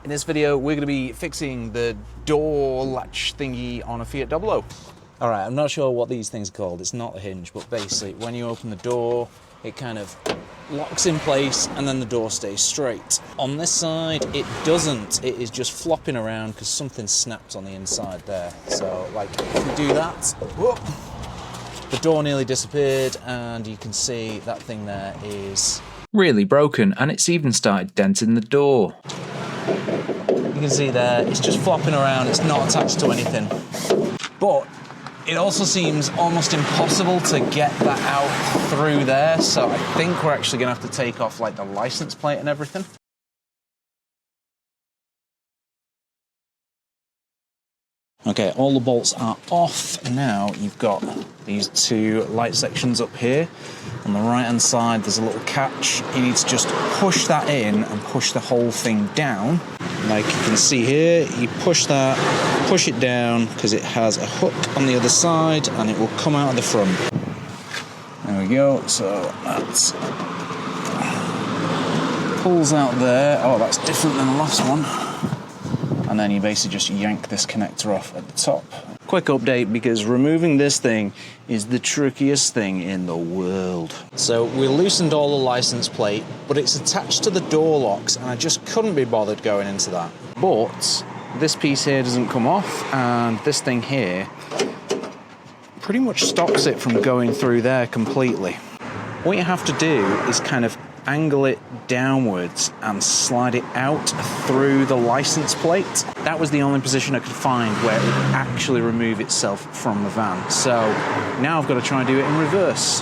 In this video, we're going to be fixing the door latch thingy on a Fiat Doblo. All right, I'm not sure what these things are called. It's not a hinge, but basically when you open the door, it kind of locks in place and then the door stays straight. On this side, it doesn't. It is just flopping around because something snapped on the inside there. So like if we do that, whoop, the door nearly disappeared and you can see that thing there is really broken, and it's even started denting the door. You can see there, it's just flopping around, it's not attached to anything. But it also seems almost impossible to get that out through there, so I think we're actually gonna have to take off like the license plate and everything. Okay, all the bolts are off. Now you've got these two light sections up here. On the right hand side there's a little catch. You need to just push that in and push the whole thing down. Like you can see here, you push that, push it down because it has a hook on the other side and it will come out of the front. There we go, so that pulls out there. Oh, that's different than the last one. And then you basically just yank this connector off at the top. Quick update, because removing this thing is the trickiest thing in the world. So we loosened all the license plate, but it's attached to the door locks and I just couldn't be bothered going into that. But this piece here doesn't come off and this thing here pretty much stops it from going through there completely. What you have to do is kind of angle it downwards and slide it out through the license plate. That was the only position I could find where it would actually remove itself from the van. So now I've got to try and do it in reverse.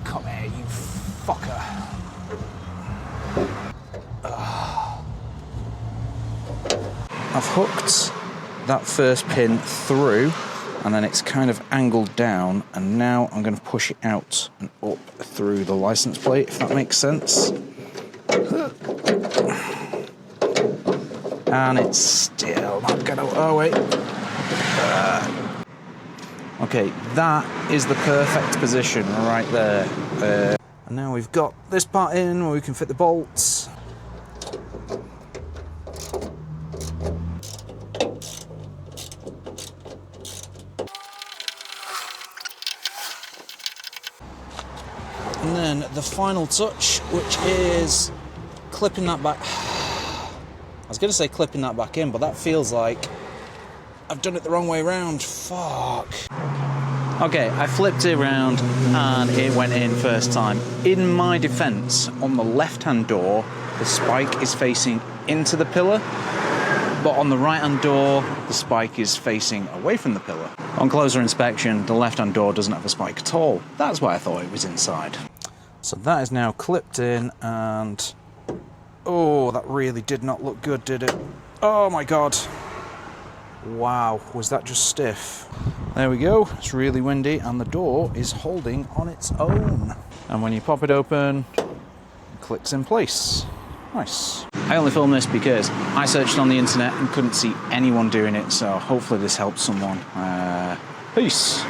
Come here, you fucker. I've hooked that first pin through and then it's kind of angled down, and now I'm going to push it out and up through the license plate, if that makes sense. And it's still not going to... Oh, wait. Okay, that is the perfect position right there. And now we've got this part in where we can fit the bolts. And then the final touch, which is clipping that back. I was going to say clipping that back in, but that feels like I've done it the wrong way around. Fuck. Okay, I flipped it around and it went in first time. In my defense, on the left-hand door, the spike is facing into the pillar, but on the right-hand door, the spike is facing away from the pillar. On closer inspection, the left-hand door doesn't have a spike at all. That's why I thought it was inside. So that is now clipped in and... Oh, that really did not look good, did it? Oh my God. Wow, was that just stiff? There we go, it's really windy and the door is holding on its own. And when you pop it open, it clicks in place. Nice. I only filmed this because I searched on the internet and couldn't see anyone doing it, so hopefully this helps someone. Peace.